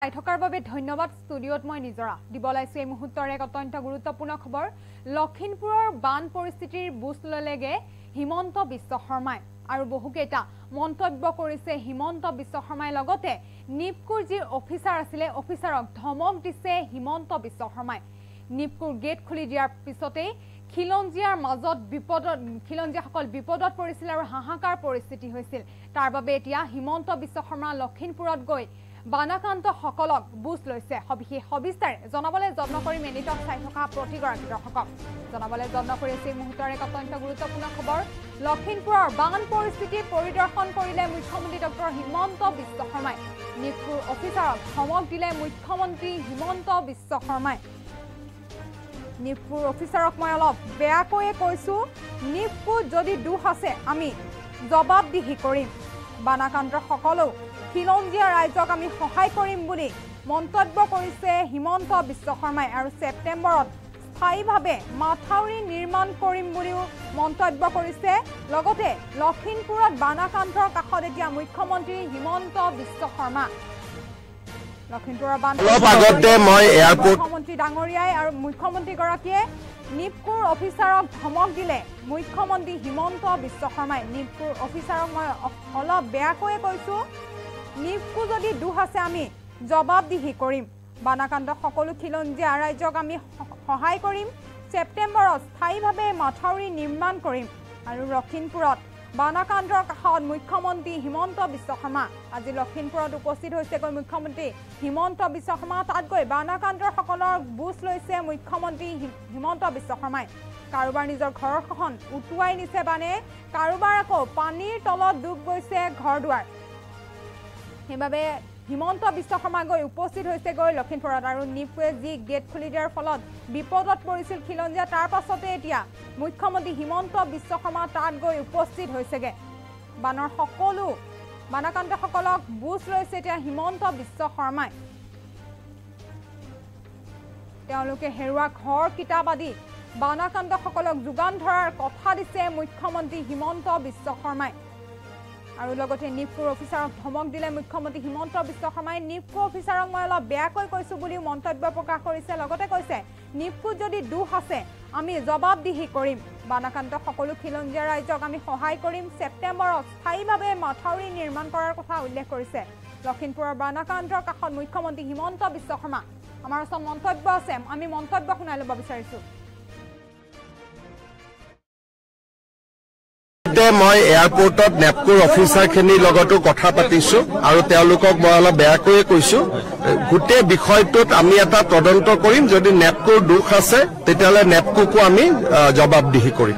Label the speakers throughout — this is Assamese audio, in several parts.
Speaker 1: থকাৰ বাবে ধন্যবাদ ষ্টুডিঅত মই নিজৰা দিবলাইছো এই মুহূৰ্তৰ এক অত্যন্ত গুৰুত্বপূৰ্ণ খবৰ লখিমপুৰৰ বান পৰিস্থিতিৰ বুজ ললেগে হিমন্ত বিশ্ব শৰ্মাই আৰু বহুকেইটা মন্তব্য কৰিছে হিমন্ত বিশ্ব শৰ্মাই লগতে নিপকুৰ যি অফিচাৰ আছিল অফিচাৰক ধমক দিছে হিমন্ত বিশ্ব শৰ্মাই নিপকুৰ গেট খুলি দিয়াৰ পিছতে খিলঞ্জিয়াৰ মাজত খিলঞ্জিয়াসকল বিপদত পৰিছিল আৰু হাহাকাৰ পৰিস্থিতি হৈছিল তাৰ বাবে এতিয়া হিমন্ত বিশ্ব শৰ্মা লখিমপুৰত গৈ বানাকান্ত সকলক বুজ লৈছে সবিস্তাৰে জনাবলৈ যত্ন কৰি মেনিটক চাই থকা প্ৰতিগৰাকী দৰ্শকক জনাবলৈ যত্ন কৰিছে এই মুহূৰ্তৰ এক অত্যন্ত গুৰুত্বপূৰ্ণ খবৰ লখিমপুৰৰ বান পৰিস্থিতি পৰিদৰ্শন কৰিলে মুখ্যমন্ত্ৰী ডক্টৰ হিমন্ত বিশ্ব শৰ্মাই নিপকুৰ অফিচাৰক ধমক দিলে মুখ্যমন্ত্ৰী হিমন্ত বিশ্ব শৰ্মাই নিপকুৰ অফিচাৰক মই অলপ বেয়াকৈয়ে কৈছো নিপকুৰ যদি দুখ আছে আমি জবাবদিহি কৰিম বানাকান্ত সকলো খিলঞ্জিয়া ৰাইজক আমি সহায় কৰিম বুলি মন্তব্য কৰিছে হিমন্ত বিশ্ব শৰ্মাই আৰু ছেপ্টেম্বৰত স্থায়ীভাৱে মাথাউৰি নিৰ্মাণ কৰিম বুলিও মন্তব্য কৰিছে লগতে লখিমপুৰত বানাকান্তৰ কাষত এতিয়া মুখ্যমন্ত্ৰী হিমন্ত বিশ্ব শৰ্মা লখিমপুৰৰ মুখ্যমন্ত্ৰী ডাঙৰীয়াই আৰু মুখ্যমন্ত্ৰী গৰাকীয়ে নিপকুৰ অফিচাৰক ধমক দিলে মুখ্যমন্ত্ৰী হিমন্ত বিশ্ব শৰ্মাই নিপকুৰ অফিচাৰক মই অলপ বেয়াকৈয়ে কৈছো নিপকু যদি দুখ আছে আমি জবাবদিহি কৰিম বানাকান্ত সকলো খিলঞ্জিয়া ৰাইজক আমি সহায় কৰিম ছেপ্টেম্বৰত স্থায়ীভাৱে মাথাউৰি নিৰ্মাণ কৰিম আৰু লখিমপুৰত বানাকান্তৰ কাষত মুখ্যমন্ত্ৰী হিমন্ত বিশ্ব শৰ্মা আজি লখিমপুৰত উপস্থিত হৈছেগৈ মুখ্যমন্ত্ৰী হিমন্ত বিশ্ব শৰ্মা তাত গৈ বানাকান্তৰ সকলৰ বুজ লৈছে মুখ্যমন্ত্ৰী হিমন্ত বিশ্ব শৰ্মাই কাৰোবাৰ নিজৰ ঘৰখন উটুৱাই নিছে বানে কাৰোবাৰ আকৌ পানীৰ তলত ডুব গৈছে ঘৰদুৱাৰ সেইবাবে হিমন্ত বিশ্ব শৰ্মা গৈ উপস্থিত হৈছেগৈ লখিমপুৰত আৰু নিপকুৱে যি গেট খুলি দিয়াৰ ফলত বিপদত পৰিছিল খিলঞ্জিয়া তাৰ পাছতে এতিয়া মুখ্যমন্ত্ৰী হিমন্ত বিশ্ব শৰ্মা তাত গৈ উপস্থিত হৈছেগে বানৰ সকলো বানাকান্তসকলক বুজ লৈছে এতিয়া হিমন্ত বিশ্ব শৰ্মাই তেওঁলোকে হেৰুৱা ঘৰ কিতাপ আদি বানাকান্তসকলক যোগান ধৰাৰ কথা দিছে মুখ্যমন্ত্ৰী হিমন্ত বিশ্ব শৰ্মাই আৰু লগতে নিপকুৰ অফিচাৰক ধমক দিলে মুখ্যমন্ত্ৰী হিমন্ত বিশ্ব শৰ্মাই নিপকুৰ অফিচাৰক মই অলপ বেয়াকৈ কৈছো বুলি মন্তব্য প্ৰকাশ কৰিছে লগতে কৈছে নিপকুৰ যদি দুখ আছে আমি জবাবদিহি কৰিম বানাকান্ত সকলো খিলঞ্জিয়া ৰাইজক আমি সহায় কৰিম ছেপ্টেম্বৰত স্থায়ীভাৱে মাথাউৰি নিৰ্মাণ কৰাৰ কথা উল্লেখ কৰিছে লখিমপুৰৰ বানাকান্তৰ কাষত মুখ্যমন্ত্ৰী হিমন্ত বিশ্ব শৰ্মা আমাৰ ওচৰত মন্তব্য আছে আমি মন্তব্য শুনাই ল'ব বিচাৰিছো
Speaker 2: মই এয়াৰপোৰ্টত নেপকুৰ অফিচাৰখিনিৰ লগতো কথা পাতিছো আৰু তেওঁলোকক মই অলপ বেয়াকৈয়ে কৈছো গোটেই বিষয়টোত আমি এটা তদন্ত কৰিম যদি নেপকুৰ দুখ আছে তেতিয়াহ'লে নেপকুকো আমি জবাবদিহি কৰিম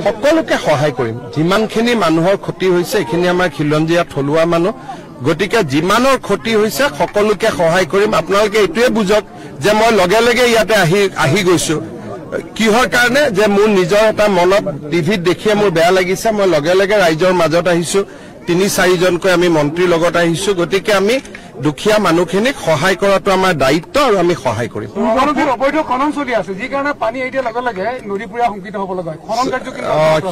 Speaker 2: সকলোকে সহায় কৰিম যিমানখিনি মানুহৰ ক্ষতি হৈছে এইখিনি আমাৰ খিলঞ্জিয়া থলুৱা মানুহ গতিকে যিমানৰ ক্ষতি হৈছে সকলোকে সহায় কৰিম আপোনালোকে এইটোৱে বুজক যে মই লগে লগে ইয়াতে আহি গৈছো কিহৰ কাৰণে যে মোৰ নিজৰ এটা মনত টিভিত দেখিয়ে মোৰ বেয়া লাগিছে মই লগে লগে ৰাইজৰ মাজত আহিছো ৩-৪জনকৈ আমি মন্ত্ৰীৰ লগত আহিছো গতিকে আমি দুখীয়া মানুহখিনিক সহায় কৰাটো আমাৰ দায়িত্ব আৰু আমি সহায় কৰিম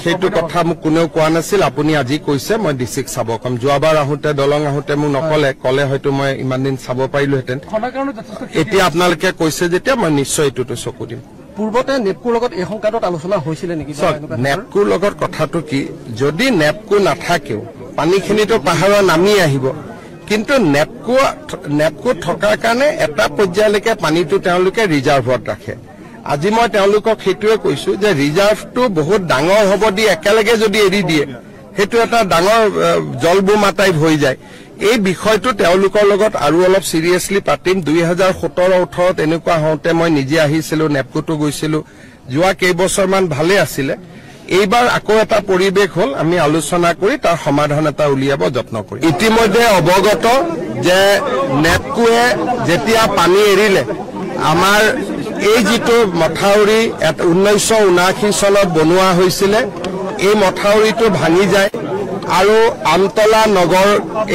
Speaker 2: সেইটো কথা মোক কোনেও কোৱা নাছিল আপুনি আজি কৈছে মই ডিচিক চাব কম যোৱাবাৰ আহোঁতে দলং আহোঁতে মোক নকলে হয়তো মই ইমান দিন চাব পাৰিলোহেঁতেন এতিয়া আপোনালোকে কৈছে যেতিয়া মই নিশ্চয় এইটোতো চকু দিম
Speaker 3: পূৰ্বতে নেপকুৰ লগত এই সংকাটত আলোচনা হৈছিলে নেকি
Speaker 2: নেপকুৰ লগত কথাটো কি যদি নেপকু নাথাকেও পানীখিনিতো পাহাৰৰ নামি আহিব কিন্তু নেপকু থকাৰ কাৰণে এটা পৰ্যায়লৈকে পানীটো তেওঁলোকে ৰিজাৰ্ভত ৰাখে আজি মই তেওঁলোকক সেইটোৱে কৈছো যে ৰিজাৰ্ভটো বহুত ডাঙৰ হ'ব দি একেলগে যদি এৰি দিয়ে সেইটো এটা ডাঙৰ জলবোমা টাইপ হৈ যায় এই বিষয়টো তেওঁলোকৰ লগত আৰু অলপ সিৰিয়াছলি পাতিম 2017-18 এনেকুৱা হওঁতে মই নিজে আহিছিলো নেপকুটো গৈছিলো যোৱা কেইবছৰমান ভালে আছিলে এইবাৰ আকৌ এটা পৰিৱেশ হ'ল আমি আলোচনা কৰি তাৰ সমাধান এটা উলিয়াব যত্ন কৰিম ইতিমধ্যে অৱগত যে নেপকুৱে যেতিয়া পানী এৰিলে আমাৰ এই যিটো মথাউৰি 1979 চনত বনোৱা হৈছিলে এই মথাউৰিটো ভাঙি যায় আৰু আমতলা নগৰ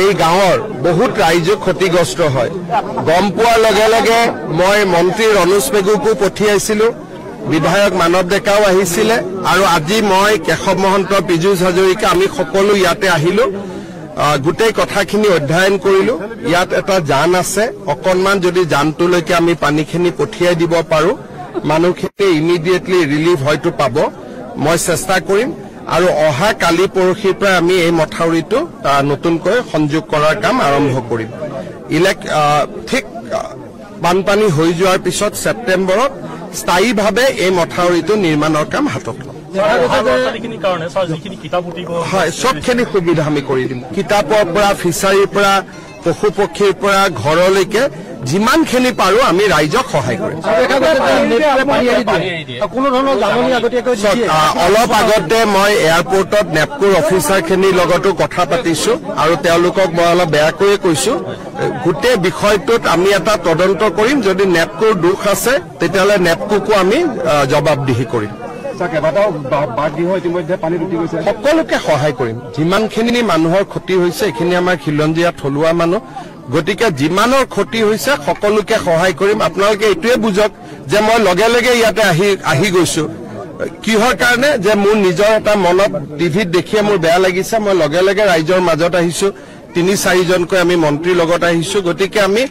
Speaker 2: এই গাঁৱৰ বহুত ৰাইজ ক্ষতিগ্ৰস্ত হয় গম পোৱাৰ লগে লগে মই মন্ত্ৰী ৰনোজ পেগুকো পঠিয়াইছিলো বিধায়ক মানৱ ডেকাও আহিছিলে আৰু আজি মই কেশৱ মহন্ত পীযুষ হাজৰিকা আমি সকলো ইয়াতে আহিলো গোটেই কথাখিনি অধ্যয়ন কৰিলো ইয়াত এটা জান আছে অকনমান যদি জানটোলৈকে আমি পানীখিনি পঠিয়াই দিব পাৰো মানুহখিনি ইমিডিয়েটলি ৰিলিফ হয়তো পাব মই চেষ্টা কৰিম আৰু অহা কালি পৰহিৰ পৰা আমি এই মথাউৰিটো নতুনকৈ সংযোগ কৰাৰ কাম আৰম্ভ কৰিম ঠিক বানপানী হৈ যোৱাৰ পিছত ছেপ্টেম্বৰত স্থায়ীভাৱে এই মথাউৰিটো নিৰ্মাণৰ কাম হাতত ল'ম হয় সবখিনি সুবিধা আমি কৰি দিম কিতাপৰ পৰা ফিচাৰীৰ পৰা পশু পক্ষীৰ পৰা ঘৰলৈকে যিমানখিনি পাৰো আমি ৰাইজক সহায় কৰিম অলপ আগতে মই এয়াৰপৰ্টত নেপকোৰ অফিচাৰখিনিৰ লগতো কথা পাতিছো আৰু তেওঁলোকক মই অলপ বেয়াকৈয়ে কৈছো গোটেই বিষয়টোত আমি এটা তদন্ত কৰিম যদি নেপকোৰ দোষ আছে তেতিয়াহ'লে নেপকোকো আমি জবাবদিহি কৰিম সকলোকে সহায় কৰিম যিমানখিনি মানুহৰ ক্ষতি হৈছে এইখিনি আমাৰ খিলঞ্জীয়া থলুৱা মানুহ গতিকে যিমানৰ ক্ষতি হৈছে সকলোকে সহায় কৰিম আপোনালোকে এইটোৱে বুজক যে মই লগে লগে ইয়াতে আহি গৈছো কিহৰ কাৰণে যে মোৰ নিজৰ এটা মনত টিভিত দেখিয়ে মোৰ বেয়া লাগিছে মই লগে লগে ৰাইজৰ মাজত আহিছো ৩-৪জনকৈ আমি মন্ত্ৰীৰ লগত আহিছো গতিকে আমি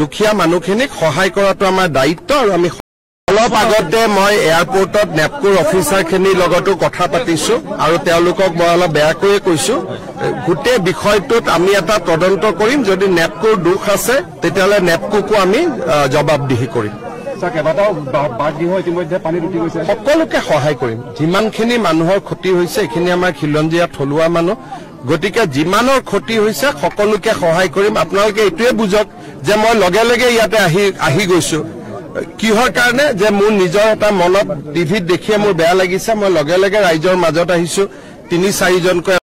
Speaker 2: দুখীয়া মানুহখিনিক সহায় কৰাটো আমাৰ দায়িত্ব আৰু আমি অলপ আগতে মই এয়াৰপৰ্টত নেপকোৰ অফিচাৰখিনিৰ লগতো কথা পাতিছো আৰু তেওঁলোকক মই অলপ বেয়াকৈয়ে কৈছো গোটেই বিষয়টোত আমি এটা তদন্ত কৰিম যদি নেপকোৰ দোষ আছে তেতিয়াহ'লে নেপকোকো আমি জবাবদিহি কৰিম সকলোকে সহায় কৰিম যিমানখিনি মানুহৰ ক্ষতি হৈছে এইখিনি আমাৰ খিলঞ্জীয়া থলুৱা মানুহ গতিকে যিমানৰ ক্ষতি হৈছে সকলোকে সহায় কৰিম আপোনালোকে এইটোৱে বুজক যে মই লগে লগে ইয়াতে আহি গৈছো কিহৰ কাৰণে যে মোৰ নিজৰ এটা মনত টিভিত দেখিয়ে মোৰ বেয়া লাগিছে মই লগে লগে ৰাইজৰ মাজত আহিছো ৩-৪জনকৈ